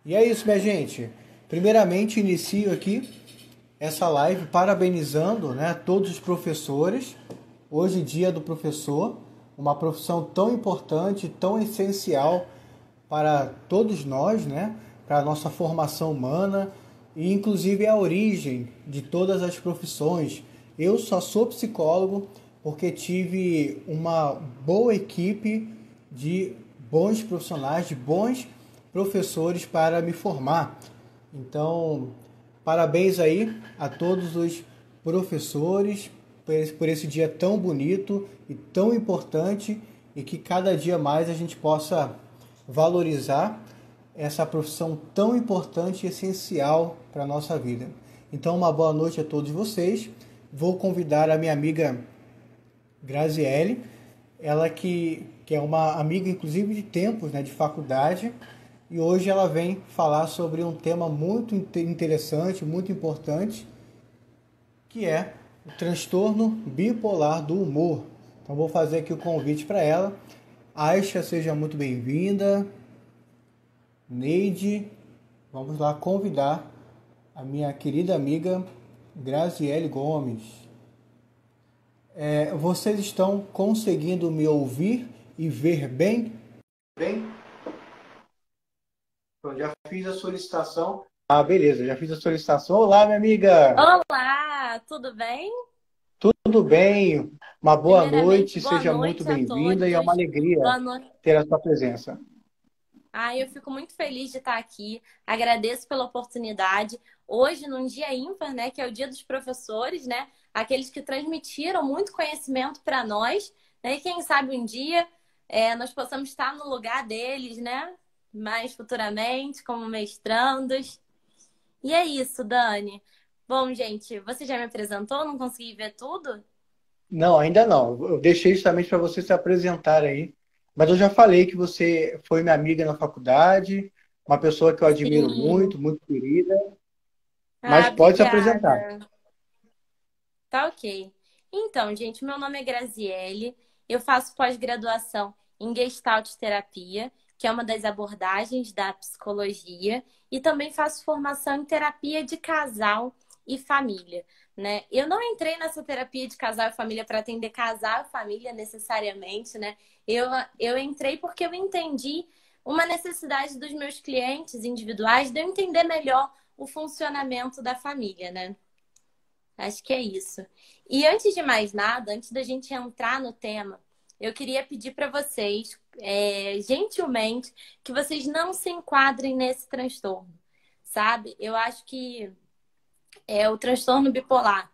E é isso, minha gente. Primeiramente, inicio aqui essa live parabenizando, né, todos os professores. Hoje, dia do professor, uma profissão tão importante, tão essencial para todos nós, né, para a nossa formação humana e, inclusive, a origem de todas as profissões. Eu só sou psicólogo porque tive uma boa equipe de bons profissionais, de bons professores para me formar. Então, parabéns aí a todos os professores por esse dia tão bonito e tão importante e que cada dia mais a gente possa valorizar essa profissão tão importante e essencial para a nossa vida. Então, uma boa noite a todos vocês. Vou convidar a minha amiga Graziele, ela que é uma amiga, inclusive, de tempos, né, de faculdade, e hoje ela vem falar sobre um tema muito interessante, muito importante, que é o transtorno bipolar do humor. Então, vou fazer aqui o convite para ela. Aisha, seja muito bem-vinda. Neide, vamos lá convidar a minha querida amiga Graziele Gomes. Vocês estão conseguindo me ouvir e ver bem? Bem? Então, já fiz a solicitação. Ah, beleza, já fiz a solicitação. Olá, minha amiga! Olá, tudo bem? Tudo bem? Uma boa Primeiramente, noite, boa seja muito noite a bem-vinda e é uma todos. alegria Boa noite. ter a sua presença. Eu fico muito feliz de estar aqui. Agradeço pela oportunidade. Hoje, num dia ímpar, né, que é o Dia dos Professores, né, aqueles que transmitiram muito conhecimento para nós, né, e quem sabe um dia nós possamos estar no lugar deles, né, mais futuramente, como mestrandos. E é isso, Dani. Bom, gente, você já me apresentou? Não consegui ver tudo? Não, ainda não. Eu deixei justamente para você se apresentar aí. Mas eu já falei que você foi minha amiga na faculdade, uma pessoa que eu admiro Sim. muito, muito querida. Mas pode se apresentar. Obrigada. Tá ok. Então, gente, meu nome é Graziele, eu faço pós-graduação em Gestalt Terapia, que é uma das abordagens da psicologia, e também faço formação em terapia de casal e família, né? Eu não entrei nessa terapia de casal e família para atender casal e família necessariamente, né? Eu, eu entrei porque eu entendi uma necessidade dos meus clientes individuais de eu entender melhor o funcionamento da família, né? Acho que é isso. E antes de mais nada, antes da gente entrar no tema, eu queria pedir para vocês, gentilmente, que vocês não se enquadrem nesse transtorno, sabe? Eu acho que o transtorno bipolar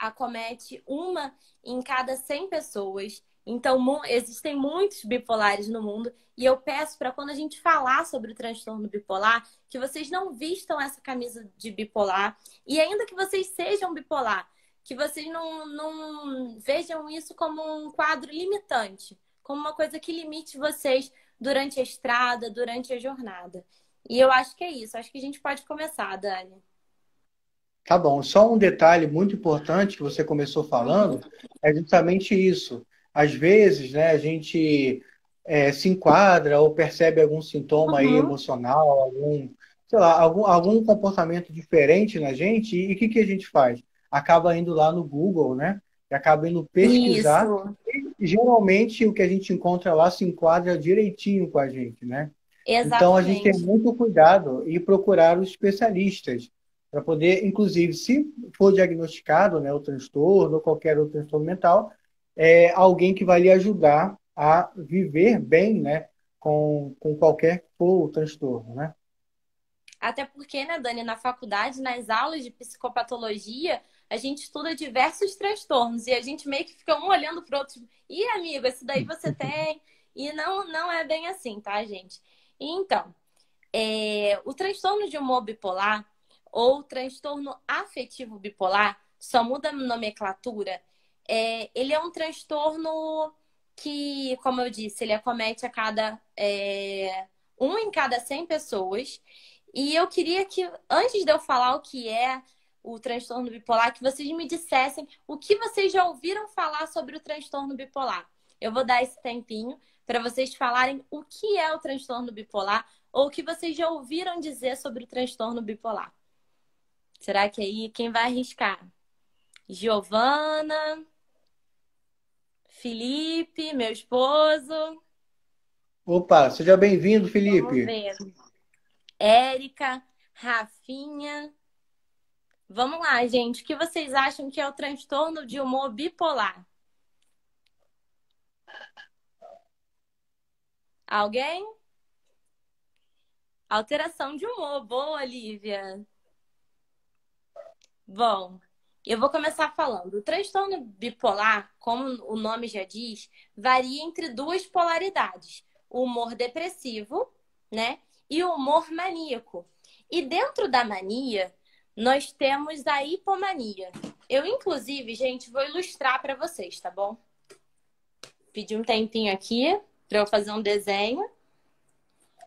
acomete uma em cada 100 pessoas. Então, existem muitos bipolares no mundo. E eu peço para quando a gente falar sobre o transtorno bipolar, que vocês não vistam essa camisa de bipolar. E ainda que vocês sejam bipolar, que vocês não vejam isso como um quadro limitante, como uma coisa que limite vocês durante a estrada, durante a jornada. E eu acho que é isso. Acho que a gente pode começar, Dani. Tá bom. Só um detalhe muito importante que você começou Uhum. falando é justamente isso. Às vezes, né, a gente se enquadra ou percebe algum sintoma aí Uhum. emocional, sei lá, algum comportamento diferente na gente, e o que que a gente faz? Acaba indo lá no Google, né? E acaba indo pesquisar. Isso, E geralmente o que a gente encontra lá se enquadra direitinho com a gente, né? Então, a gente tem exatamente. muito cuidado e procurar os especialistas para poder, inclusive, se for diagnosticado, né, o transtorno ou qualquer outro transtorno mental, alguém que vai lhe ajudar a viver bem, né, com qualquer que for o transtorno, né? Até porque, né, Dani, na faculdade, nas aulas de psicopatologia, a gente estuda diversos transtornos e a gente meio que fica um olhando para o outro. Ih, amigo, esse daí você tem. E não é bem assim, tá, gente? Então, o transtorno de humor bipolar ou transtorno afetivo bipolar, só muda a nomenclatura, ele é um transtorno que, como eu disse, ele acomete a um em cada 100 pessoas. E eu queria que, antes de eu falar o que é o transtorno bipolar, que vocês me dissessem o que vocês já ouviram falar sobre o transtorno bipolar. Eu vou dar esse tempinho para vocês falarem o que é o transtorno bipolar ou o que vocês já ouviram dizer sobre o transtorno bipolar. Será que aí quem vai arriscar? Giovana, Felipe, meu esposo. Opa, seja bem-vindo, Vamos Felipe. ver. Érica, Rafinha. Vamos lá, gente. O que vocês acham que é o transtorno de humor bipolar? Alguém? Alteração de humor. Boa, Lívia. Bom, eu vou começar falando. O transtorno bipolar, como o nome já diz, varia entre duas polaridades: o humor depressivo, né, e o humor maníaco. E dentro da mania, nós temos a hipomania. Eu, inclusive, gente, vou ilustrar para vocês, tá bom? Pedi um tempinho aqui para eu fazer um desenho.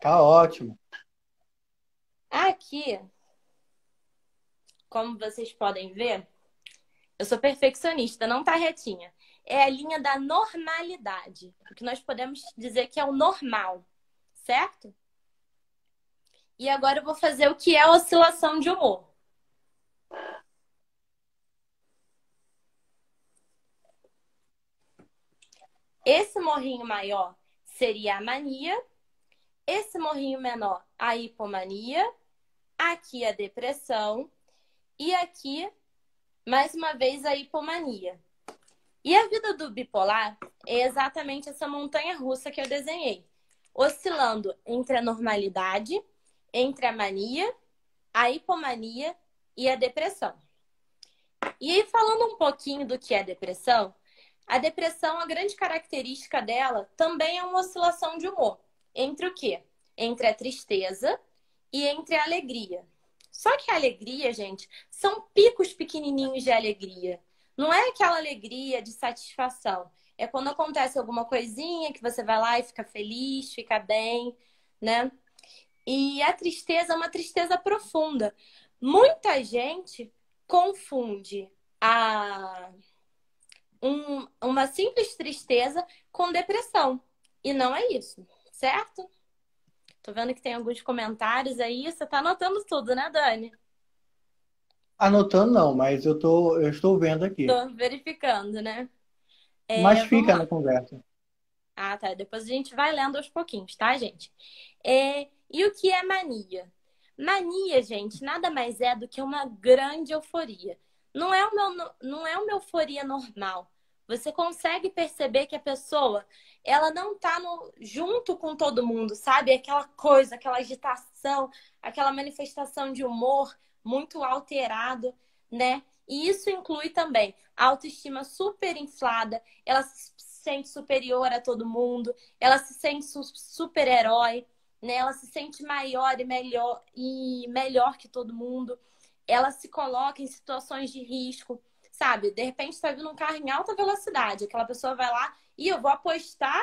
Tá ótimo. Aqui, como vocês podem ver, eu sou perfeccionista, não tá retinha. É a linha da normalidade, o que nós podemos dizer que é o normal, certo? E agora eu vou fazer o que é a oscilação de humor. Esse morrinho maior seria a mania, esse morrinho menor a hipomania, aqui a depressão e aqui, mais uma vez, a hipomania. E a vida do bipolar é exatamente essa montanha-russa que eu desenhei, oscilando entre a normalidade, entre a mania, a hipomania e a depressão. E aí, falando um pouquinho do que é depressão, a depressão, a grande característica dela também é uma oscilação de humor. Entre o quê? Entre a tristeza e entre a alegria. Só que a alegria, gente, são picos pequenininhos de alegria. Não é aquela alegria de satisfação. É quando acontece alguma coisinha que você vai lá e fica feliz, fica bem, né? E a tristeza é uma tristeza profunda. Muita gente confunde uma simples tristeza com depressão. E não é isso, certo? Tô vendo que tem alguns comentários aí. Você tá anotando tudo, né, Dani? Anotando não, mas eu estou vendo aqui. Tô verificando, né? Mas Vamos fica lá. na conversa. Ah, tá. Depois a gente vai lendo aos pouquinhos, tá, gente? E o que é mania? Mania, gente, nada mais é do que uma grande euforia. Não é uma euforia normal. Você consegue perceber que a pessoa, ela não tá junto com todo mundo, sabe? Aquela coisa, aquela agitação, aquela manifestação de humor muito alterado, né? E isso inclui também a autoestima super inflada, ela se sente superior a todo mundo, ela se sente super-herói, né? Ela se sente maior e melhor que todo mundo. Ela se coloca em situações de risco, sabe? De repente está vindo um carro em alta velocidade, aquela pessoa vai lá e eu vou apostar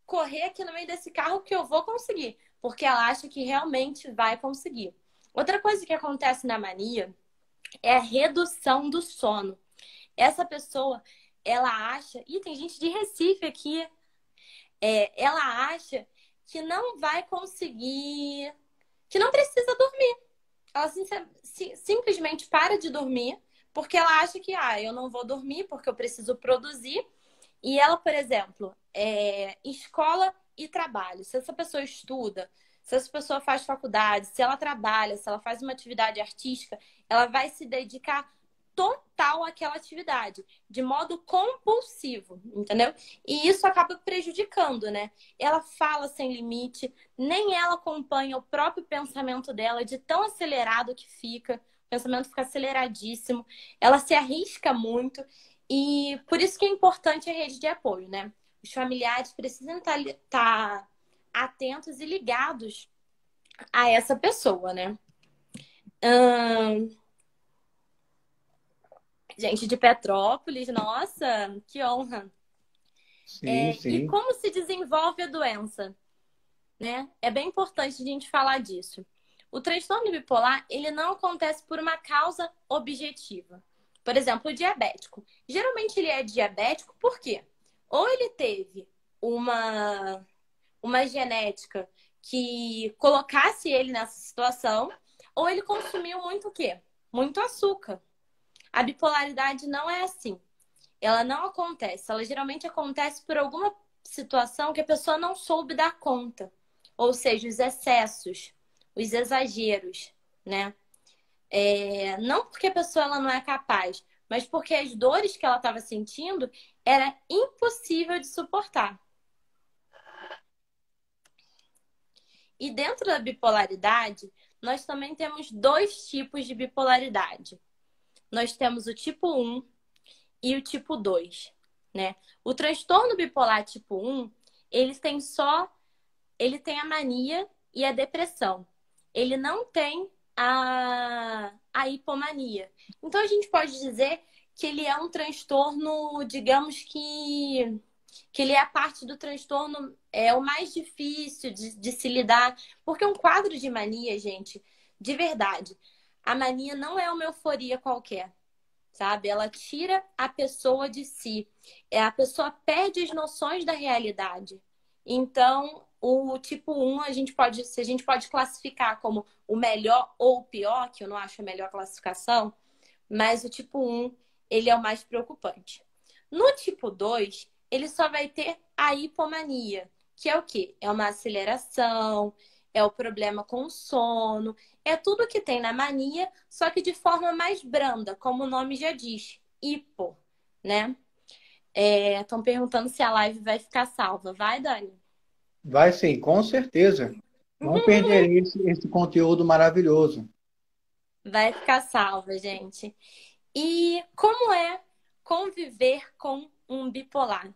correr aqui no meio desse carro que eu vou conseguir, porque ela acha que realmente vai conseguir. Outra coisa que acontece na mania é a redução do sono. Essa pessoa, ela acha, e tem gente de Recife aqui, ela acha que não vai conseguir, que não precisa dormir. Ela simplesmente para de dormir porque ela acha que, eu não vou dormir porque eu preciso produzir. E ela, por exemplo, escola e trabalho. Se essa pessoa estuda, se essa pessoa faz faculdade, se ela trabalha, se ela faz uma atividade artística, ela vai se dedicar total àquela atividade, de modo compulsivo, entendeu? E isso acaba prejudicando, né? Ela fala sem limite, nem ela acompanha o próprio pensamento dela, de tão acelerado que fica, o pensamento fica aceleradíssimo, ela se arrisca muito, e por isso que é importante a rede de apoio, né? Os familiares precisam estar atentos e ligados a essa pessoa, né? Gente de Petrópolis, nossa, que honra. Sim, E sim. como se desenvolve a doença, né? É bem importante a gente falar disso. O transtorno bipolar, ele não acontece por uma causa objetiva. Por exemplo, o diabético. Geralmente ele é diabético por quê? Ou ele teve uma, uma genética que colocasse ele nessa situação, ou ele consumiu muito o quê? Muito açúcar. A bipolaridade não é assim. Ela não acontece. Ela geralmente acontece por alguma situação que a pessoa não soube dar conta. Ou seja, os excessos, os exageros, né? Não porque a pessoa ela não é capaz, mas porque as dores que ela estava sentindo era impossível de suportar. E dentro da bipolaridade, nós também temos dois tipos de bipolaridade. Nós temos o tipo 1 e o tipo 2, né? O transtorno bipolar tipo 1, ele tem a mania e a depressão. Ele não tem a hipomania. Então a gente pode dizer que ele é um transtorno, digamos que ele é a parte do transtorno o mais difícil de se lidar, porque um quadro de mania, gente, de verdade, a mania não é uma euforia qualquer, sabe? Ela tira a pessoa de si. A pessoa perde as noções da realidade. Então, o tipo 1 a gente pode classificar como o melhor ou o pior, que eu não acho a melhor classificação, mas o tipo 1, ele é o mais preocupante. No tipo 2, ele só vai ter a hipomania, que é o quê? É uma aceleração, é o problema com o sono, é tudo que tem na mania, só que de forma mais branda, como o nome já diz, hipo, né? Estão perguntando se a live vai ficar salva. Vai, Dani? Vai sim, com certeza. Não perderia esse conteúdo maravilhoso. Vai ficar salva, gente. E como é conviver com um bipolar?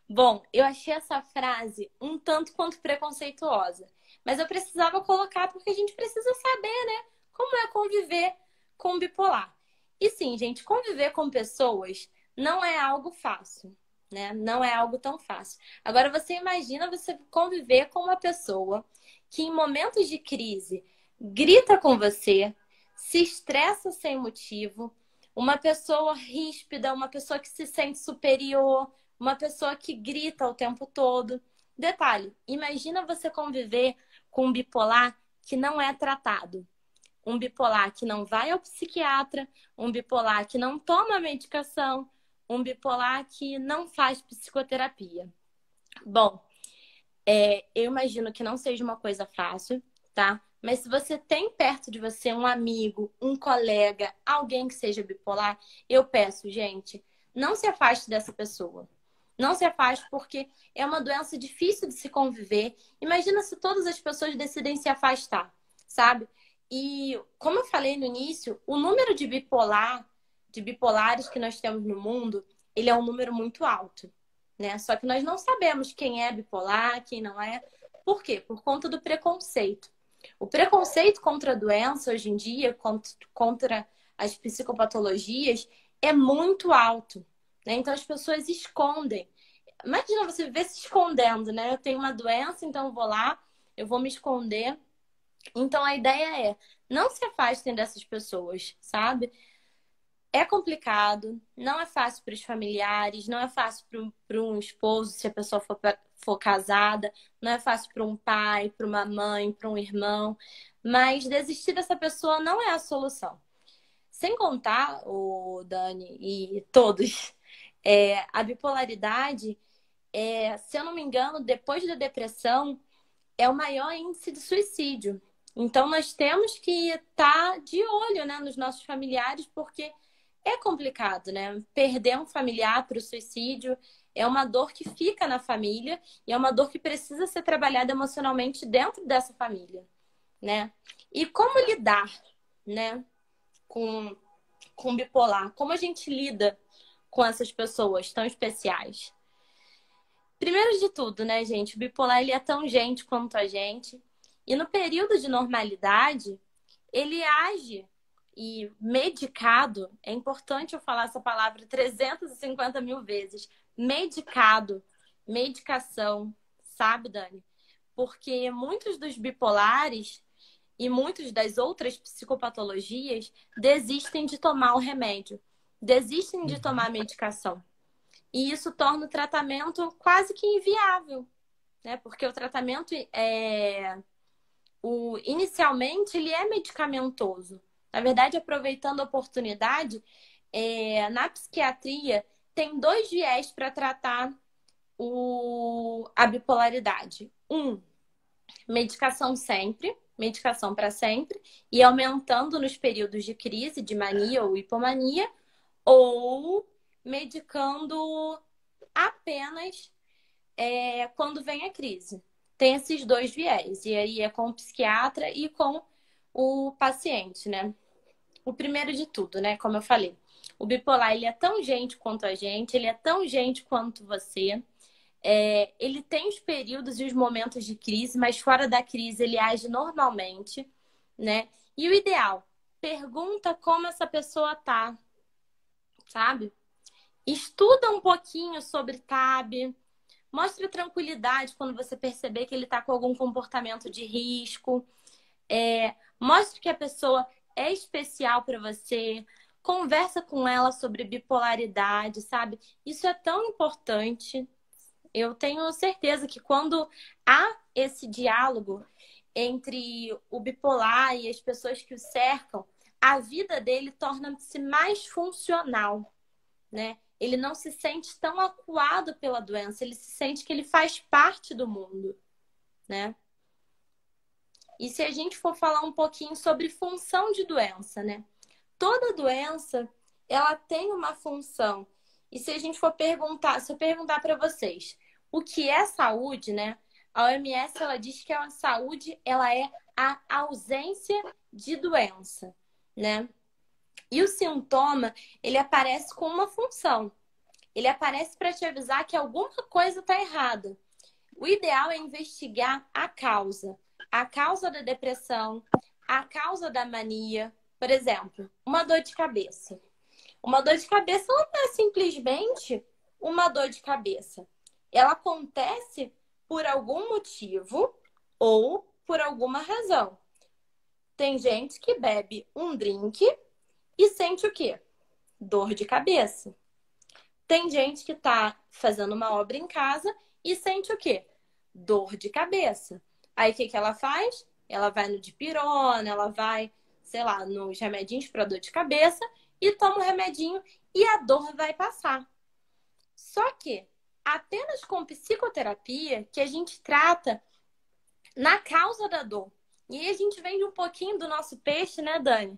Bom, eu achei essa frase um tanto quanto preconceituosa, mas eu precisava colocar porque a gente precisa saber, né? Como é conviver com um bipolar. E sim, gente, conviver com pessoas não é algo fácil, né? Não é algo tão fácil. Agora, você imagina você conviver com uma pessoa que em momentos de crise grita com você, se estressa sem motivo, uma pessoa ríspida, uma pessoa que se sente superior, uma pessoa que grita o tempo todo. Detalhe, imagina você conviver com um bipolar que não é tratado. Um bipolar que não vai ao psiquiatra, um bipolar que não toma medicação, um bipolar que não faz psicoterapia. Bom, eu imagino que não seja uma coisa fácil, tá? Mas se você tem perto de você um amigo, um colega, alguém que seja bipolar, eu peço, gente, não se afaste dessa pessoa. Não se afaste porque é uma doença difícil de se conviver. Imagina se todas as pessoas decidem se afastar, sabe? E como eu falei no início, o número de bipolares que nós temos no mundo, ele é um número muito alto, né? Só que nós não sabemos quem é bipolar, quem não é. Por quê? Por conta do preconceito. O preconceito contra a doença hoje em dia, contra as psicopatologias, é muito alto, né? Então as pessoas escondem. Imagina você viver se escondendo, né? Eu tenho uma doença, então eu vou lá, eu vou me esconder. Então a ideia é não se afastem dessas pessoas, sabe? É complicado, não é fácil para os familiares, não é fácil para um esposo se a pessoa for casada, não é fácil para um pai, para uma mãe, para um irmão, mas desistir dessa pessoa não é a solução. Sem contar, o Dani e todos, a bipolaridade, se eu não me engano, depois da depressão, é o maior índice de suicídio. Então, nós temos que estar de olho, né, nos nossos familiares, porque é complicado, né? Perder um familiar para o suicídio é uma dor que fica na família e é uma dor que precisa ser trabalhada emocionalmente dentro dessa família, né? E como lidar, né, com, com bipolar? Como a gente lida com essas pessoas tão especiais? Primeiro de tudo, né, gente? O bipolar ele é tão gente quanto a gente. E no período de normalidade, ele age e medicado, é importante eu falar essa palavra 350 mil vezes. Medicado, medicação, sabe, Dani? Porque muitos dos bipolares e muitos das outras psicopatologias desistem de tomar o remédio, desistem de tomar a medicação. E isso torna o tratamento quase que inviável, né? Porque o tratamento inicialmente ele é medicamentoso. Na verdade, aproveitando a oportunidade, na psiquiatria tem dois viés para tratar a bipolaridade. Um, medicação sempre, medicação para sempre, e aumentando nos períodos de crise, de mania ou hipomania, ou medicando apenas quando vem a crise. Tem esses dois viés, e aí é com o psiquiatra e com o paciente, né? O primeiro de tudo, né? Como eu falei, o bipolar, ele é tão gente quanto a gente, ele é tão gente quanto você. Ele tem os períodos e os momentos de crise, mas fora da crise ele age normalmente, né? E o ideal, pergunta como essa pessoa tá, sabe? Estuda um pouquinho sobre TAB, mostre tranquilidade quando você perceber que ele está com algum comportamento de risco. Mostre que a pessoa é especial para você. Conversa com ela sobre bipolaridade, sabe? Isso é tão importante. Eu tenho certeza que quando há esse diálogo entre o bipolar e as pessoas que o cercam, a vida dele torna-se mais funcional, né? Ele não se sente tão acuado pela doença, ele se sente que ele faz parte do mundo, né? E se a gente for falar um pouquinho sobre função de doença, né? Toda doença, ela tem uma função. E se a gente for perguntar, se eu perguntar para vocês, o que é saúde, né? A OMS, ela diz que a saúde, ela é a ausência de doença, né? E o sintoma, ele aparece com uma função. Ele aparece para te avisar que alguma coisa está errada. O ideal é investigar a causa da depressão, a causa da mania. Por exemplo, uma dor de cabeça. Uma dor de cabeça não é simplesmente uma dor de cabeça. Ela acontece por algum motivo ou por alguma razão. Tem gente que bebe um drink e sente o quê? Dor de cabeça. Tem gente que tá fazendo uma obra em casa e sente o quê? Dor de cabeça. Aí o que que ela faz? Ela vai no dipirona, ela vai, sei lá, nos remedinhos para dor de cabeça e toma o remedinho e a dor vai passar. Só que apenas com psicoterapia que a gente trata na causa da dor. E aí a gente vende um pouquinho do nosso peixe, né, Dani?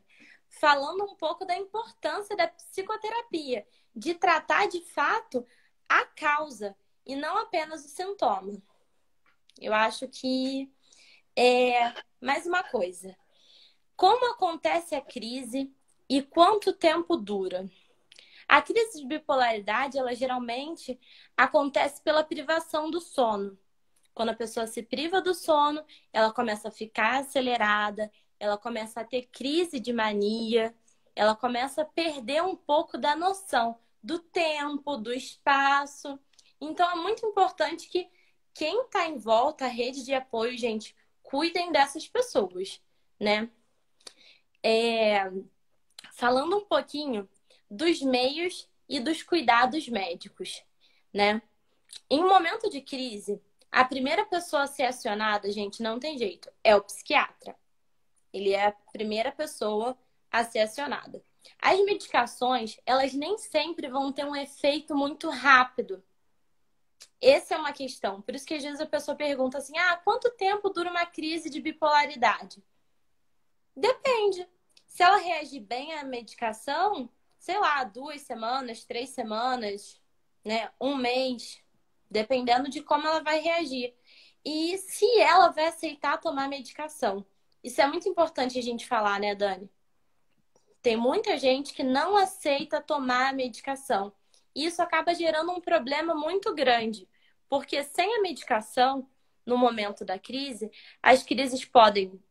Falando um pouco da importância da psicoterapia, de tratar de fato a causa e não apenas o sintoma. Eu acho que mais uma coisa. Como acontece a crise e quanto tempo dura? A crise de bipolaridade, ela geralmente acontece pela privação do sono. Quando a pessoa se priva do sono, ela começa a ficar acelerada, ela começa a ter crise de mania, ela começa a perder um pouco da noção do tempo, do espaço. Então é muito importante que quem está em volta, a rede de apoio, gente, cuidem dessas pessoas, né? Falando um pouquinho dos meios e dos cuidados médicos, né? Em um momento de crise, a primeira pessoa a ser acionada, gente, não tem jeito, é o psiquiatra. Ele é a primeira pessoa a ser acionada. As medicações, elas nem sempre vão ter um efeito muito rápido. Essa é uma questão. Por isso que às vezes a pessoa pergunta assim: quanto tempo dura uma crise de bipolaridade? Depende. Se ela reagir bem à medicação, sei lá, 2 semanas, 3 semanas, né? Um mês, dependendo de como ela vai reagir. E se ela vai aceitar tomar medicação. Isso é muito importante a gente falar, né, Dani? Tem muita gente que não aceita tomar a medicação. E isso acaba gerando um problema muito grande. Porque sem a medicação, no momento da crise, as crises podem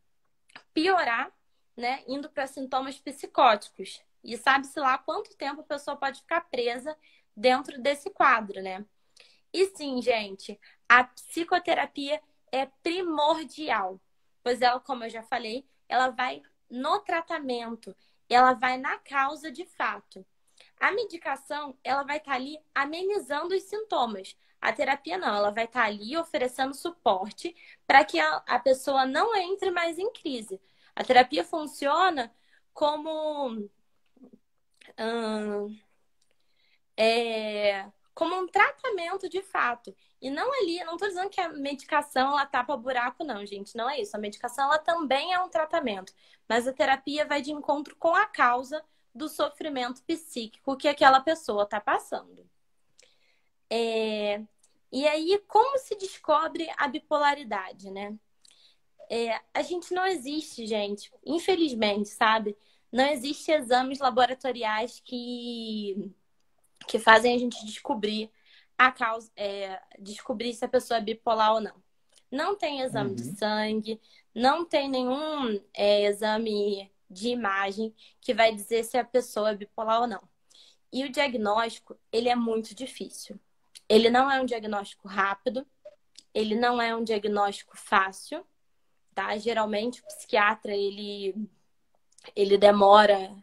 piorar, né, indo para sintomas psicóticos. E sabe-se lá quanto tempo a pessoa pode ficar presa dentro desse quadro, né? E sim, gente, a psicoterapia é primordial, pois ela, como eu já falei, ela vai no tratamento, ela vai na causa de fato. A medicação, ela vai estar ali amenizando os sintomas. A terapia não, ela vai estar ali oferecendo suporte para que a pessoa não entre mais em crise. A terapia funciona como, hum, como um tratamento de fato. E não ali, não estou dizendo que a medicação ela tapa buraco, não, gente. Não é isso. A medicação ela também é um tratamento. Mas a terapia vai de encontro com a causa do sofrimento psíquico que aquela pessoa está passando. E aí, como se descobre a bipolaridade, né? A gente não existe, gente, infelizmente, sabe? Não existe exames laboratoriais que fazem a gente descobrir a causa, descobrir se a pessoa é bipolar ou não. Não tem exame de Uhum. sangue, não tem nenhum exame de imagem que vai dizer se a pessoa é bipolar ou não. E o diagnóstico, ele é muito difícil. Ele não é um diagnóstico rápido, ele não é um diagnóstico fácil, tá? Geralmente o psiquiatra, ele demora,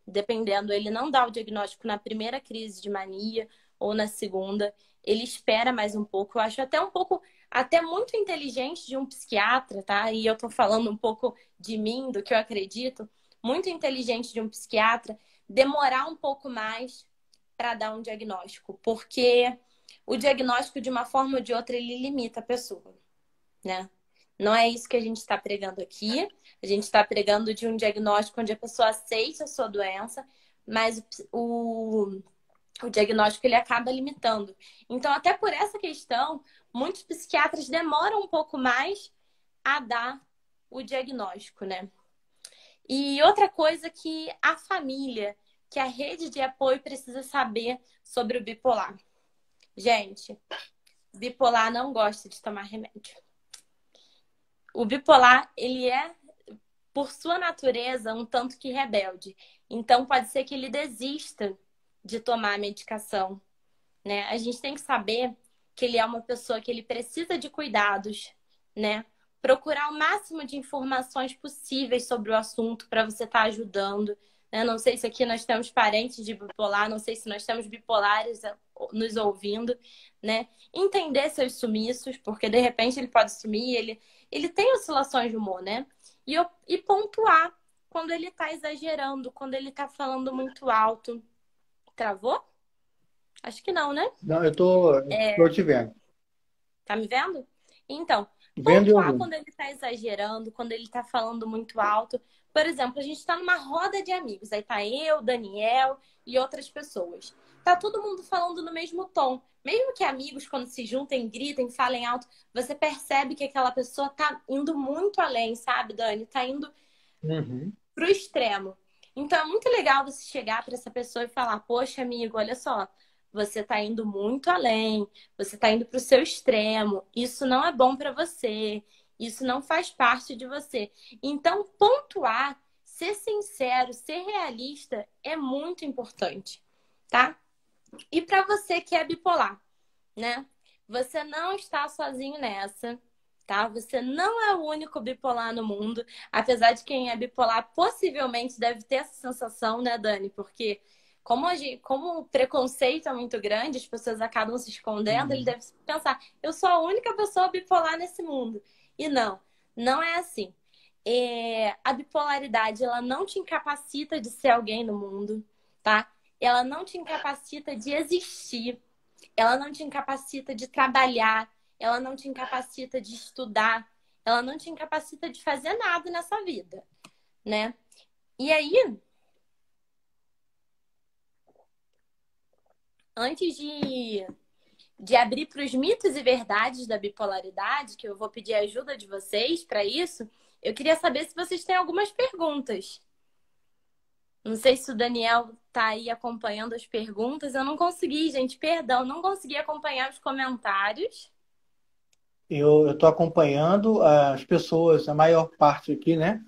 dependendo, ele não dá o diagnóstico na primeira crise de mania ou na segunda, ele espera mais um pouco. Eu acho até um pouco, até muito inteligente de um psiquiatra, tá? E eu tô falando um pouco de mim, do que eu acredito, muito inteligente de um psiquiatra demorar um pouco mais para dar um diagnóstico, porque o diagnóstico, de uma forma ou de outra, ele limita a pessoa, né? Não é isso que a gente está pregando aqui. A gente está pregando de um diagnóstico onde a pessoa aceita a sua doença, mas o diagnóstico ele acaba limitando. Então, até por essa questão, muitos psiquiatras demoram um pouco mais a dar o diagnóstico, né? E outra coisa que a família, que a rede de apoio precisa saber sobre o bipolar. Gente, bipolar não gosta de tomar remédio. O bipolar, ele é, por sua natureza, um tanto que rebelde. Então, pode ser que ele desista de tomar a medicação, né? A gente tem que saber que ele é uma pessoa que ele precisa de cuidados, né? Procurar o máximo de informações possíveis sobre o assunto para você estar ajudando, né? Não sei se aqui nós temos parentes de bipolar, não sei se nós temos bipolares nos ouvindo, né? Entender seus sumiços, porque de repente ele pode sumir, ele tem oscilações de humor, né? E pontuar quando ele está exagerando, quando ele está falando muito alto. Travou? Acho que não, né? Não, tô te vendo. Tá me vendo? Então, Vendo e pontuar ouvindo. quando ele tá exagerando, quando ele tá falando muito alto. Por exemplo, a gente tá numa roda de amigos. Aí tá eu, Daniel e outras pessoas. Tá todo mundo falando no mesmo tom. Mesmo que amigos, quando se juntem, gritem, falem alto, você percebe que aquela pessoa tá indo muito além, sabe, Dani? Tá indo Uhum. pro extremo. Então é muito legal você chegar para essa pessoa e falar: poxa, amigo, olha só, você está indo muito além, você está indo para o seu extremo, isso não é bom para você, isso não faz parte de você. Então, pontuar, ser sincero, ser realista é muito importante, tá? E para você que é bipolar, né? Você não está sozinho nessa, tá? Você não é o único bipolar no mundo, apesar de quem é bipolar possivelmente deve ter essa sensação, né, Dani? Porque como o preconceito é muito grande, as pessoas acabam se escondendo, ele Uhum. deve pensar, eu sou a única pessoa bipolar nesse mundo. E não, não é assim. A bipolaridade, ela não te incapacita de ser alguém no mundo, tá? Ela não te incapacita de existir, ela não te incapacita de trabalhar, ela não te incapacita de estudar, ela não te incapacita de fazer nada nessa vida, né? E aí, antes de abrir para os mitos e verdades da bipolaridade, que eu vou pedir a ajuda de vocês para isso, eu queria saber se vocês têm algumas perguntas. Não sei se o Daniel tá aí acompanhando as perguntas. Eu não consegui, gente, perdão, não consegui acompanhar os comentários. Eu estou acompanhando as pessoas, a maior parte aqui, né?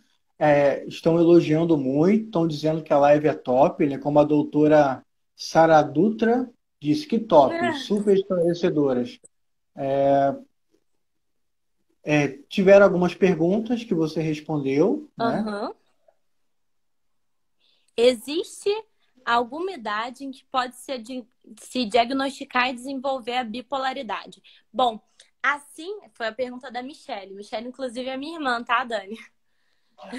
Estão elogiando muito, estão dizendo que a live é top, né? Como a doutora Sara Dutra disse que top, super esclarecedoras. Tiveram algumas perguntas que você respondeu, né? Aham. Existe alguma idade em que pode se diagnosticar e desenvolver a bipolaridade? Bom, assim foi a pergunta da Michelle. Michelle, inclusive, é minha irmã, tá, Dani?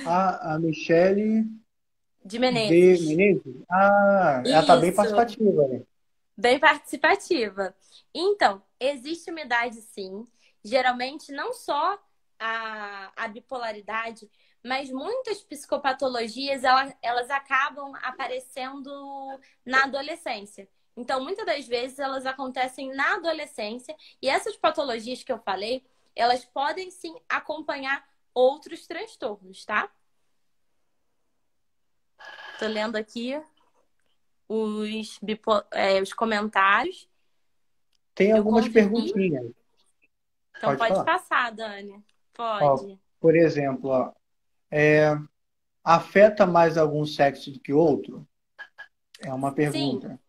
A Michele De de Menezes. Menezes? Ah, ela tá bem Isso, participativa, né? bem participativa. Então, existe uma idade, sim. Geralmente, não só a bipolaridade, mas muitas psicopatologias, elas acabam aparecendo na adolescência. Então, muitas das vezes, elas acontecem na adolescência. E essas patologias que eu falei, elas podem, sim, acompanhar outros transtornos, tá? Tô lendo aqui os comentários. Tem Eu algumas confirmei. perguntinhas. Então Pode pode falar. passar, Dani. Ó, Pode. por exemplo, ó, afeta mais algum sexo do que outro? É uma Sim, pergunta.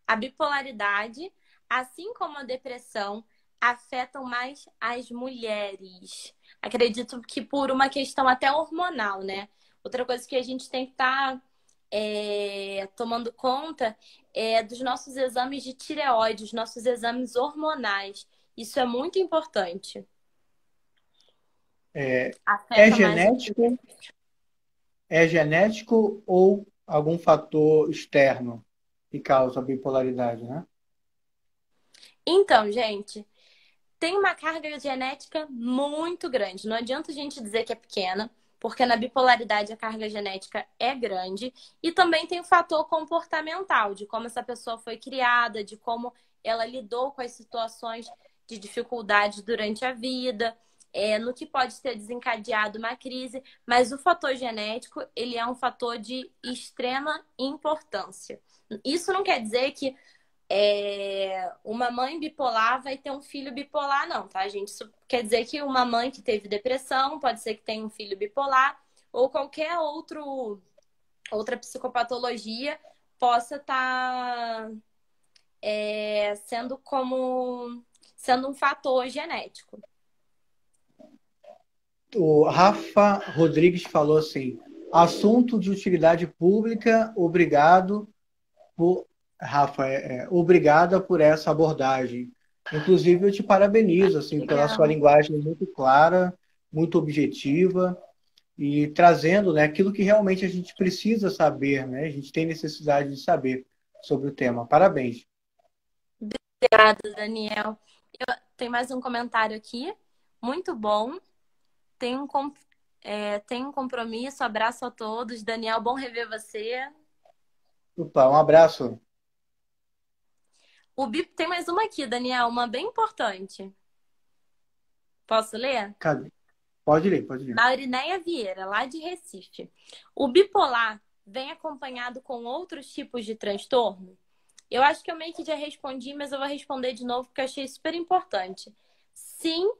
a bipolaridade, assim como a depressão, afetam mais as mulheres. Acredito que por uma questão até hormonal, né? Outra coisa que a gente tem que estar tomando conta é dos nossos exames de tireoide, os nossos exames hormonais. Isso é muito importante. É, é Afeta mais as genético? É genético ou algum fator externo que causa a bipolaridade, né? Então, gente, tem uma carga genética muito grande. Não adianta a gente dizer que é pequena, porque na bipolaridade a carga genética é grande. E também tem o fator comportamental, de como essa pessoa foi criada, de como ela lidou com as situações de dificuldade durante a vida, no que pode ter desencadeado uma crise. Mas o fator genético, ele é um fator de extrema importância. Isso não quer dizer que uma mãe bipolar vai ter um filho bipolar, não, tá, gente? Isso quer dizer que uma mãe que teve depressão pode ser que tenha um filho bipolar ou qualquer outra psicopatologia possa estar sendo um fator genético. O Rafa Rodrigues falou assim: assunto de utilidade pública, obrigado por. Rafa, obrigada por essa abordagem. Inclusive, eu te parabenizo assim, pela sua Legal. linguagem muito clara, muito objetiva e trazendo, né, aquilo que realmente a gente precisa saber, né? A gente tem necessidade de saber sobre o tema. Parabéns. Obrigada, Daniel. Tem mais um comentário aqui. Muito bom. Tem tem um compromisso. Abraço a todos. Daniel, bom rever você. Opa, um abraço. Tem mais uma aqui, Daniel, uma bem importante. Posso ler? Cadê? Pode ler, pode ler. Maurinéia Vieira, lá de Recife. O bipolar vem acompanhado com outros tipos de transtorno? Eu acho que eu meio que já respondi, mas eu vou responder de novo porque eu achei super importante. Sim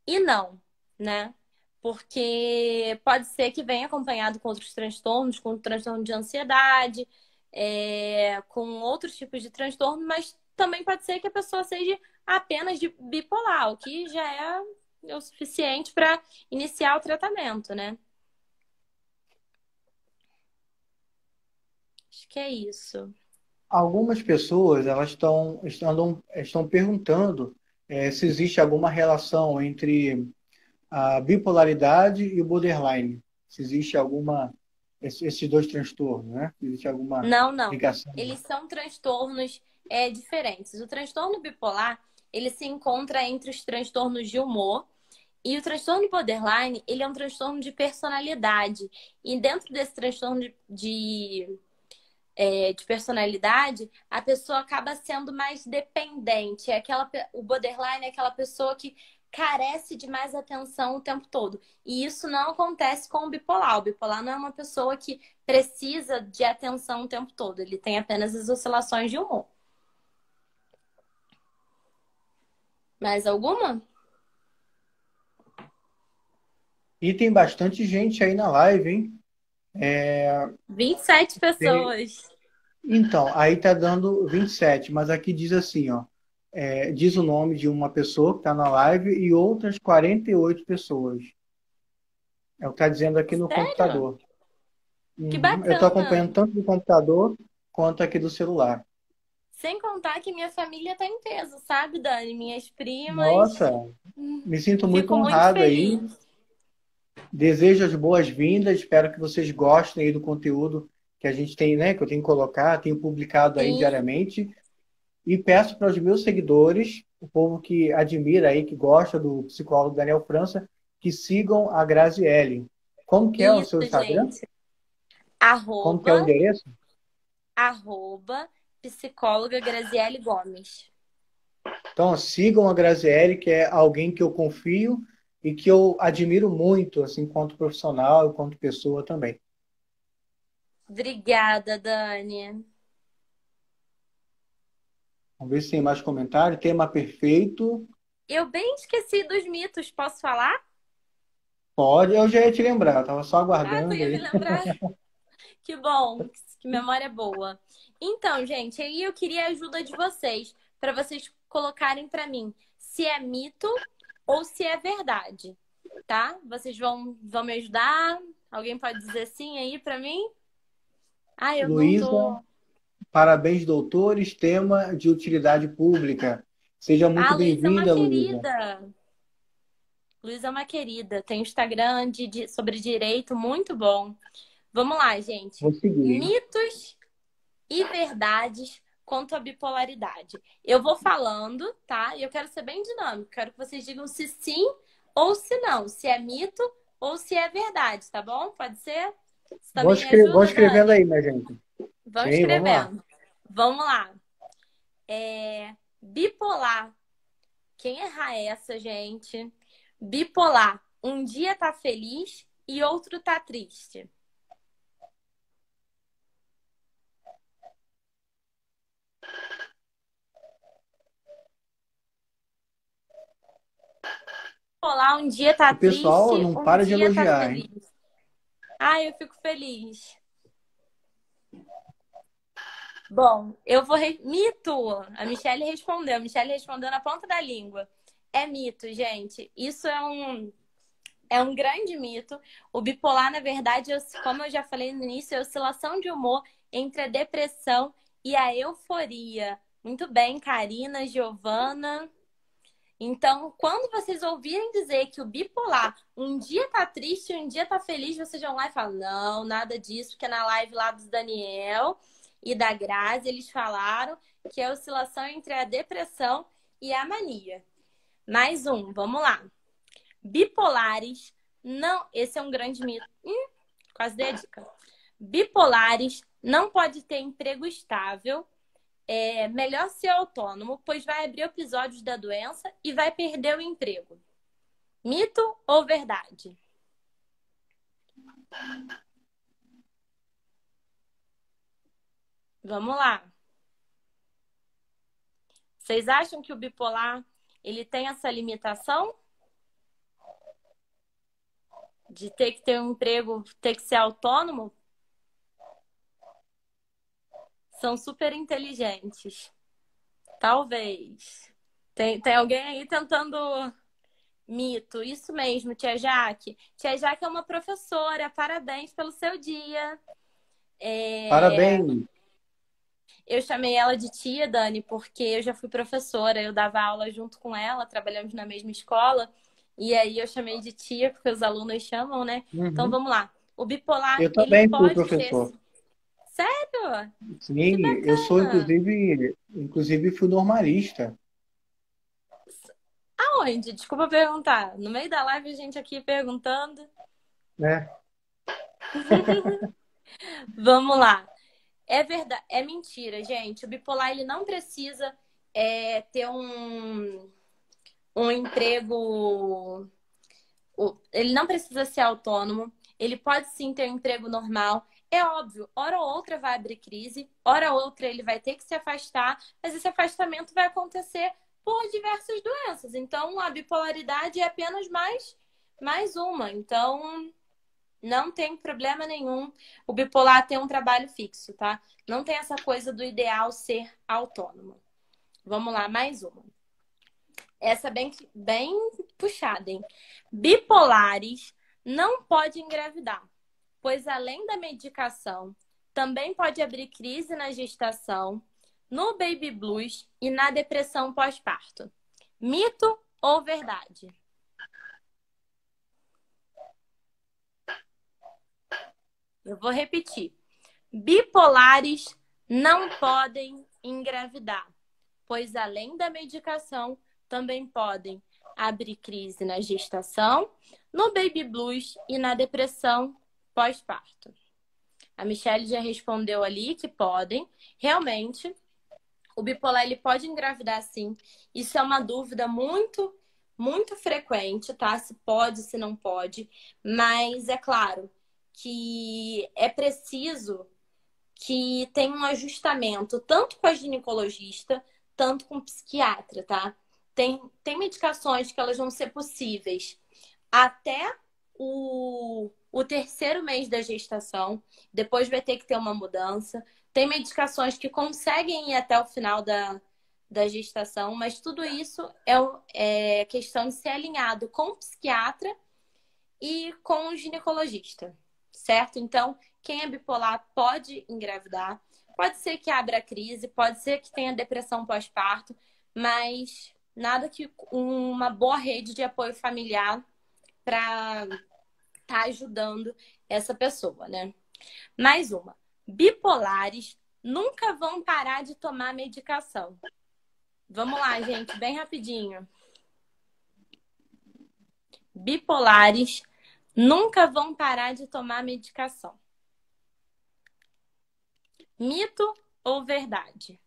e não, né? Porque pode ser que venha acompanhado com outros transtornos, com transtorno de ansiedade, com outros tipos de transtorno, mas também pode ser que a pessoa seja apenas de bipolar, o que já é o suficiente para iniciar o tratamento, né? Acho que é isso. Algumas pessoas elas estão perguntando se existe alguma relação entre a bipolaridade e o borderline. Se existe esses dois transtornos, né? Se existe alguma Não, não. ligação. Eles são transtornos diferentes. O transtorno bipolar, ele se encontra entre os transtornos de humor e o transtorno borderline, ele é um transtorno de personalidade. E dentro desse transtorno de personalidade, a pessoa acaba sendo mais dependente. O borderline é aquela pessoa que carece de mais atenção o tempo todo. E isso não acontece com o bipolar. O bipolar não é uma pessoa que precisa de atenção o tempo todo. Ele tem apenas as oscilações de humor. Mais alguma? E tem bastante gente aí na live, hein? 27 Tem- pessoas. Então, aí tá dando 27, mas aqui diz assim, ó. Diz o nome de uma pessoa que está na live e outras 48 pessoas. É o que está dizendo aqui no Sério? computador. Que Uhum. Eu estou bacana! acompanhando tanto do computador quanto aqui do celular. Sem contar que minha família tá em peso, sabe, Dani? Minhas Nossa, primas. me sinto muito Fico muito honrado aí. feliz. Desejo as boas-vindas. Espero que vocês gostem aí do conteúdo que a gente tem, né? Que eu tenho que colocar, tenho publicado aí Sim, diariamente. E peço para os meus seguidores, o povo que admira aí, que gosta do psicólogo Daniel França, que sigam a Graziele. Como que é o isso, seu Instagram? gente. Como que é o Arroba, endereço? arroba, psicóloga Graziele Gomes. Então, sigam a Graziele, que é alguém que eu confio e que eu admiro muito, assim, enquanto profissional, enquanto pessoa também. Obrigada, Dani. Vamos ver se tem mais comentário. Tema perfeito. Eu bem esqueci dos mitos, posso falar? Pode, eu já ia te lembrar, estava só Ah, tu aguardando ia me aí. lembrar. Que bom, que memória boa. Então, gente, aí eu queria a ajuda de vocês, para vocês colocarem para mim se é mito ou se é verdade, tá? Vocês vão me ajudar? Alguém pode dizer sim aí para mim? Ah, eu não Luísa, tô. parabéns, doutores. Tema de utilidade pública. Seja muito Ah, Luísa é uma bem-vinda, Luísa. querida. Luísa é uma querida. Tem um Instagram sobre direito muito bom. Vamos lá, gente. Vou seguir, hein? Mitos e verdades quanto à bipolaridade. Eu vou falando, tá? E eu quero ser bem dinâmico. Quero que vocês digam se sim ou se não. Se é mito ou se é verdade, tá bom? Pode ser? Você também me Vou ajuda, escrevendo Dani? aí, minha gente. Vão Sim, vamos lá. escrevendo. Vamos lá. Bipolar. Quem errar essa, gente? Bipolar. Um dia tá feliz e outro tá triste. Bipolar, um dia tá O pessoal triste, não um para de dia tá elogiar, hein? feliz. Ai, eu fico feliz. Bom, eu vou. Mito! A Michelle respondeu. A Michelle respondeu na ponta da língua. É mito, gente. Isso é um grande mito. O bipolar, na verdade, como eu já falei no início, é a oscilação de humor entre a depressão e a euforia. Muito bem, Karina, Giovana. Então, quando vocês ouvirem dizer que o bipolar um dia tá triste, um dia tá feliz, vocês vão lá e falam: não, nada disso, porque na live lá do Daniel e da Grazi, eles falaram que é a oscilação entre a depressão e a mania. Mais um, vamos lá. Bipolares não. Esse é um grande mito. Quase dei a dica. Bipolares não pode ter emprego estável, é melhor ser autônomo, pois vai abrir episódios da doença e vai perder o emprego. Mito ou verdade? Vamos lá. Vocês acham que o bipolar ele tem essa limitação de ter que ter um emprego, ter que ser autônomo? São super inteligentes. Talvez. Tem alguém aí tentando mito. Isso mesmo, tia Jaque. Tia Jaque é uma professora. Parabéns pelo seu dia. É, Parabéns. Eu chamei ela de tia, Dani, porque eu já fui professora, eu dava aula junto com ela, trabalhamos na mesma escola, e aí eu chamei de tia, porque os alunos chamam, né? Então Uhum. vamos lá. O bipolar, Eu ele também fui pode ter. professor. Sério? Que Sim, eu sou bacana! inclusive fui normalista, Aonde? Desculpa perguntar. No meio da live, a gente aqui perguntando. né? Vamos lá. É verdade, é mentira, gente. O bipolar ele não precisa ter um emprego. Ele não precisa ser autônomo. Ele pode sim ter um emprego normal. É óbvio, hora ou outra vai abrir crise, hora ou outra ele vai ter que se afastar, mas esse afastamento vai acontecer por diversas doenças. Então, a bipolaridade é apenas mais uma. Então, não tem problema nenhum o bipolar ter um trabalho fixo, tá? Não tem essa coisa do ideal ser autônomo. Vamos lá, mais uma. Essa é bem puxada, hein? Bipolares não podem engravidar. pois além da medicação, também pode abrir crise na gestação, no baby blues e na depressão pós-parto. Mito ou verdade? Eu vou repetir. Bipolares não podem engravidar, pois além da medicação, também podem abrir crise na gestação, no baby blues e na depressão pós-parto. A Michelle já respondeu ali que podem. Realmente, o bipolar ele pode engravidar sim. Isso é uma dúvida muito frequente, tá? Se pode, se não pode. Mas é claro que é preciso que tenha um ajustamento tanto com a ginecologista, tanto com o psiquiatra, tá? Tem medicações que elas vão ser possíveis até o terceiro mês da gestação, depois vai ter que ter uma mudança. Tem medicações que conseguem ir até o final da gestação, mas tudo isso é questão de ser alinhado com o psiquiatra e com o ginecologista, certo? Então, quem é bipolar pode engravidar, pode ser que abra crise, pode ser que tenha depressão pós-parto, mas nada que uma boa rede de apoio familiar para estar ajudando essa pessoa, né? Mais uma. Bipolares nunca vão parar de tomar medicação. Vamos lá, gente, bem rapidinho. Bipolares nunca vão parar de tomar medicação. Mito ou verdade?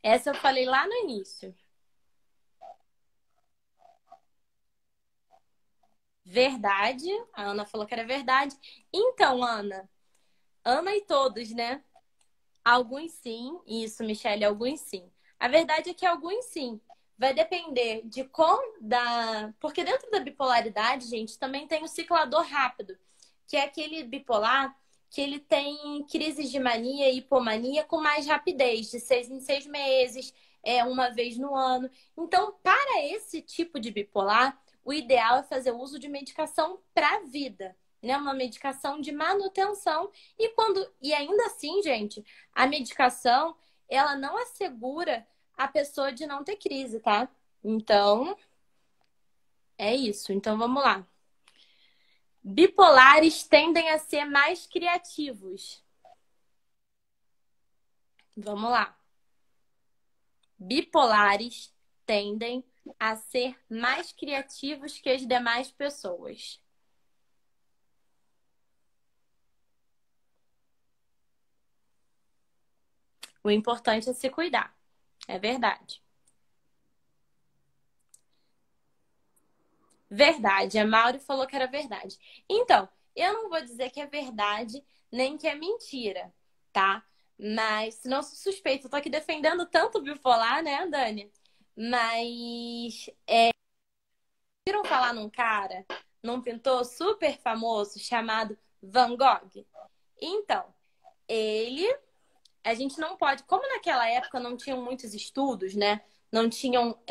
Essa eu falei lá no início. Verdade. A Ana falou que era verdade. Então, Ana e todos, né? Alguns sim. Isso, Michelle, alguns sim. A verdade é que alguns sim. Vai depender de Porque dentro da bipolaridade, gente, também tem o ciclador rápido, que é aquele bipolar que ele tem crises de mania e hipomania com mais rapidez, de 6 em 6 meses, uma vez no ano. Então, para esse tipo de bipolar, o ideal é fazer uso de medicação para a vida, né? Uma medicação de manutenção. E ainda assim, gente, a medicação, ela não assegura a pessoa de não ter crise, tá? Então, é isso. Então, vamos lá. Bipolares tendem a ser mais criativos. Vamos lá. Bipolares tendem a ser mais criativos que as demais pessoas. O importante é se cuidar. É verdade. Verdade. A Mauri falou que era verdade. Então, eu não vou dizer que é verdade nem que é mentira, tá? Mas, se não sou suspeita, eu tô aqui defendendo tanto o bipolar, né, Dani? Mas, viram falar num pintor super famoso chamado Van Gogh? Então, ele, a gente não pode, como naquela época não tinham muitos estudos, né? Não tinham,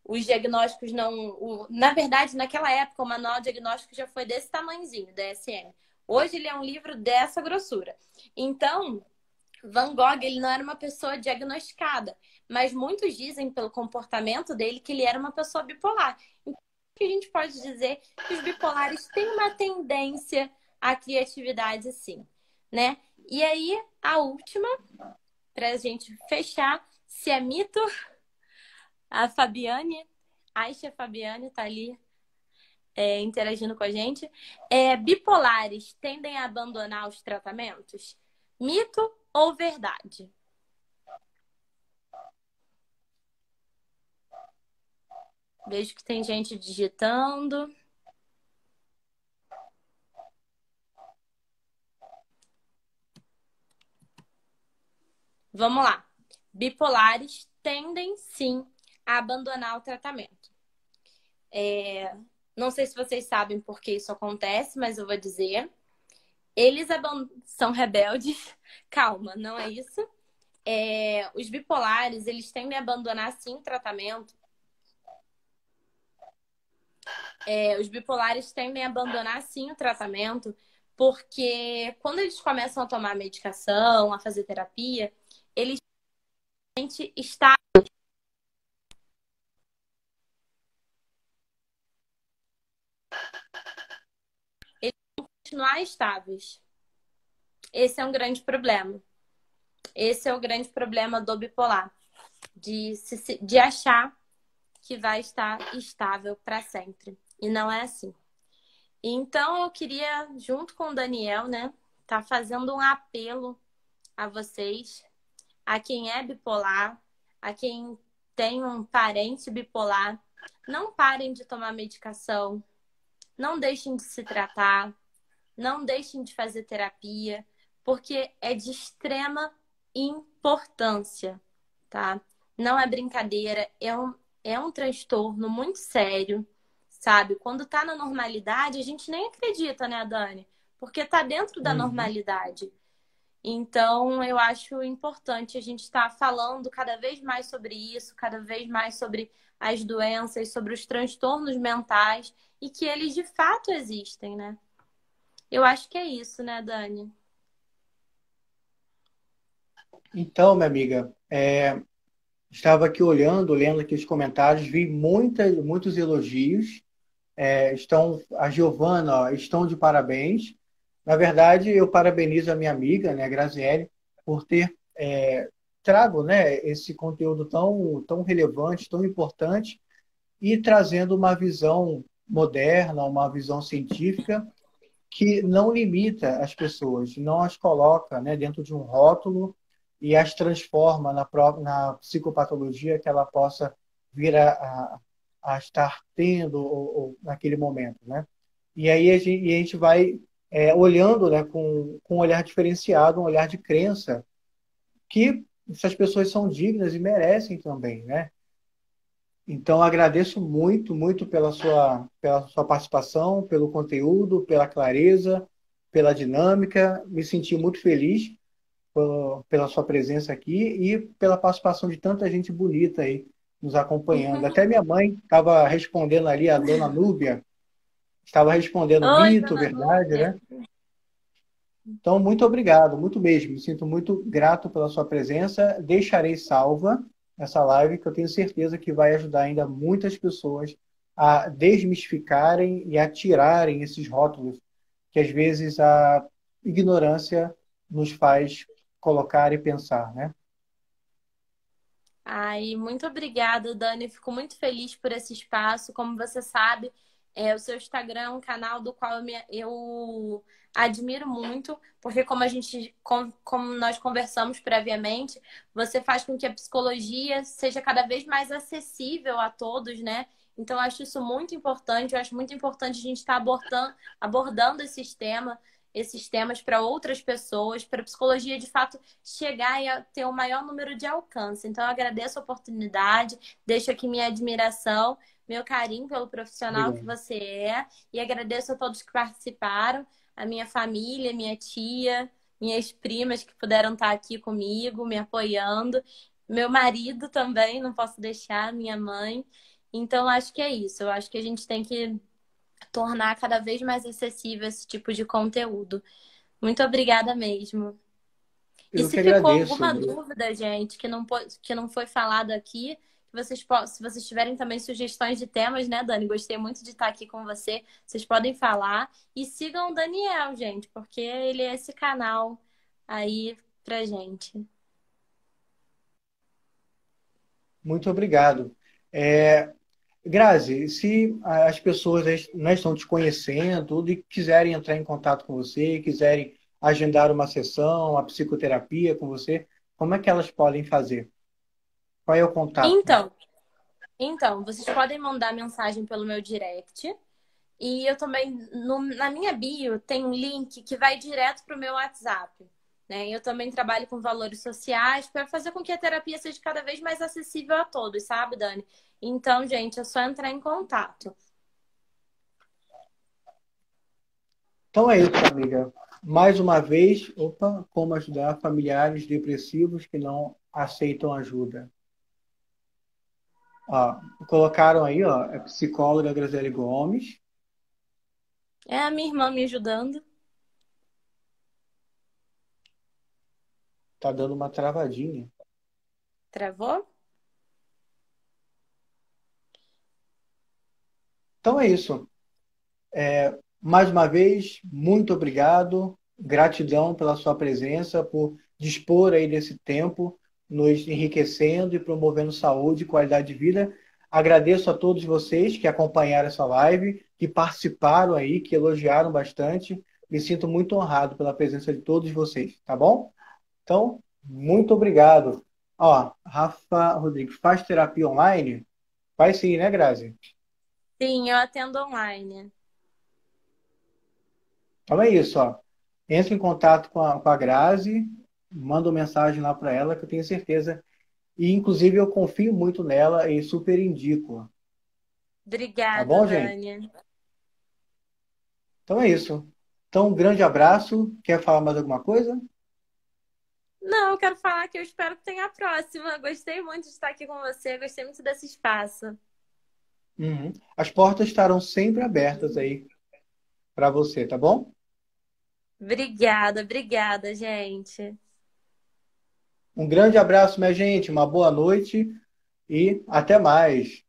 os diagnósticos não. Na verdade, naquela época, o manual diagnóstico já foi desse tamanhozinho, DSM. Hoje ele é um livro dessa grossura. Então, Van Gogh, ele não era uma pessoa diagnosticada, mas muitos dizem pelo comportamento dele que ele era uma pessoa bipolar. Então, o que a gente pode dizer que os bipolares têm uma tendência à criatividade, sim, né? E aí, a última, para a gente fechar, se é mito, a Fabiane, Aisha Fabiane tá ali interagindo com a gente. Bipolares tendem a abandonar os tratamentos? Mito ou verdade? Vejo que tem gente digitando. Vamos lá. Bipolares tendem sim a abandonar o tratamento. Não sei se vocês sabem por que isso acontece, mas eu vou dizer. Eles são rebeldes. Calma, não é isso. Os bipolares, eles tendem a abandonar sim o tratamento Os bipolares tendem a abandonar, sim, o tratamento, porque quando eles começam a tomar medicação, a fazer terapia, eles estão continuar estáveis. Esse é um grande problema. Esse é o grande problema do bipolar, de achar que vai estar estável para sempre. E não é assim. Então, eu queria, junto com o Daniel, né, tá fazendo um apelo a vocês, a quem é bipolar, a quem tem um parente bipolar, não parem de tomar medicação, não deixem de se tratar, não deixem de fazer terapia, porque é de extrema importância, tá? Não é brincadeira, é um transtorno muito sério, sabe? Quando tá na normalidade, a gente nem acredita, né, Dani? Porque tá dentro da Uhum. normalidade. Então, eu acho importante a gente estar falando cada vez mais sobre isso, cada vez mais sobre as doenças, sobre os transtornos mentais e que eles de fato existem, né? Eu acho que é isso, né, Dani? Então, minha amiga, estava aqui olhando, lendo aqui os comentários, vi muitos elogios. A Giovana, ó, estão de parabéns. Na verdade, eu parabenizo a minha amiga, né, Graziele, por ter trago, né, esse conteúdo tão relevante, tão importante, e trazendo uma visão moderna, uma visão científica que não limita as pessoas, não as coloca, né, dentro de um rótulo e as transforma na psicopatologia que ela possa vir a estar tendo ou naquele momento, né? E aí a gente vai olhando, né, com um olhar diferenciado, um olhar de crença, que essas pessoas são dignas e merecem também, né? Então, agradeço muito pela sua participação, pelo conteúdo, pela clareza, pela dinâmica. Me senti muito feliz pela sua presença aqui e pela participação de tanta gente bonita aí nos acompanhando. Até minha mãe estava respondendo ali, a dona Núbia, estava respondendo Oi, mito, dona verdade, Núbia. né? Então, muito obrigado, muito mesmo. Me sinto muito grato pela sua presença. Deixarei salva essa live, que eu tenho certeza que vai ajudar ainda muitas pessoas a desmistificarem e a tirarem esses rótulos que às vezes a ignorância nos faz colocar e pensar, né? Ai, muito obrigada, Dani. Fico muito feliz por esse espaço. Como você sabe, o seu Instagram é um canal do qual eu admiro muito, porque como nós conversamos previamente, você faz com que a psicologia seja cada vez mais acessível a todos, né? Então, eu acho isso muito importante. Eu acho muito importante a gente estar abordando esses temas para outras pessoas, para a psicologia de fato chegar e ter o maior número de alcance. Então, eu agradeço a oportunidade, deixo aqui minha admiração, meu carinho pelo profissional que Obrigado. você é, e agradeço a todos que participaram, a minha família, minha tia, minhas primas que puderam estar aqui comigo, me apoiando, meu marido também, não posso deixar, minha mãe. Então, acho que é isso. Eu acho que a gente tem que tornar cada vez mais acessível esse tipo de conteúdo. Muito obrigada mesmo. E Eu se que ficou agradeço. alguma dúvida, gente, que não foi falado aqui, se vocês tiverem também sugestões de temas, né, Dani? Gostei muito de estar aqui com você. Vocês podem falar. E sigam o Daniel, gente, porque ele é esse canal aí pra gente. Muito obrigado. Grazi, se as pessoas não estão te conhecendo tudo, e quiserem entrar em contato com você, quiserem agendar uma sessão, a psicoterapia com você, como é que elas podem fazer? Qual é o contato? Então, vocês podem mandar mensagem pelo meu direct. E eu também, na minha bio, tem um link que vai direto para o meu WhatsApp. Né? Eu também trabalho com valores sociais para fazer com que a terapia seja cada vez mais acessível a todos, sabe, Dani? Então, gente, é só entrar em contato. Então é isso, amiga. Mais uma vez, opa, como ajudar familiares depressivos que não aceitam ajuda. Ó, colocaram aí, ó, é psicóloga Graziele Gomes. É a minha irmã me ajudando. Tá dando uma travadinha. Travou? Então é isso. Mais uma vez, muito obrigado. Gratidão pela sua presença, por dispor aí desse tempo, nos enriquecendo e promovendo saúde e qualidade de vida. Agradeço a todos vocês que acompanharam essa live, que participaram aí, que elogiaram bastante. Me sinto muito honrado pela presença de todos vocês, tá bom? Então, muito obrigado. Ó, Rafa Rodrigues, faz terapia online? Faz sim, né, Grazi? Sim, eu atendo online. Então é isso, ó. Entre em contato com a Grazi, manda uma mensagem lá para ela, que eu tenho certeza. E, inclusive, eu confio muito nela e super indico. Tá Obrigada, bom, gente? Dani. Então é isso. Então, um grande abraço. Quer falar mais alguma coisa? Não, eu quero falar que eu espero que tenha a próxima. Gostei muito de estar aqui com você, gostei muito desse espaço. Uhum. As portas estarão sempre abertas aí para você, tá bom? Obrigada, obrigada, gente. Um grande abraço, minha gente. Uma boa noite e até mais.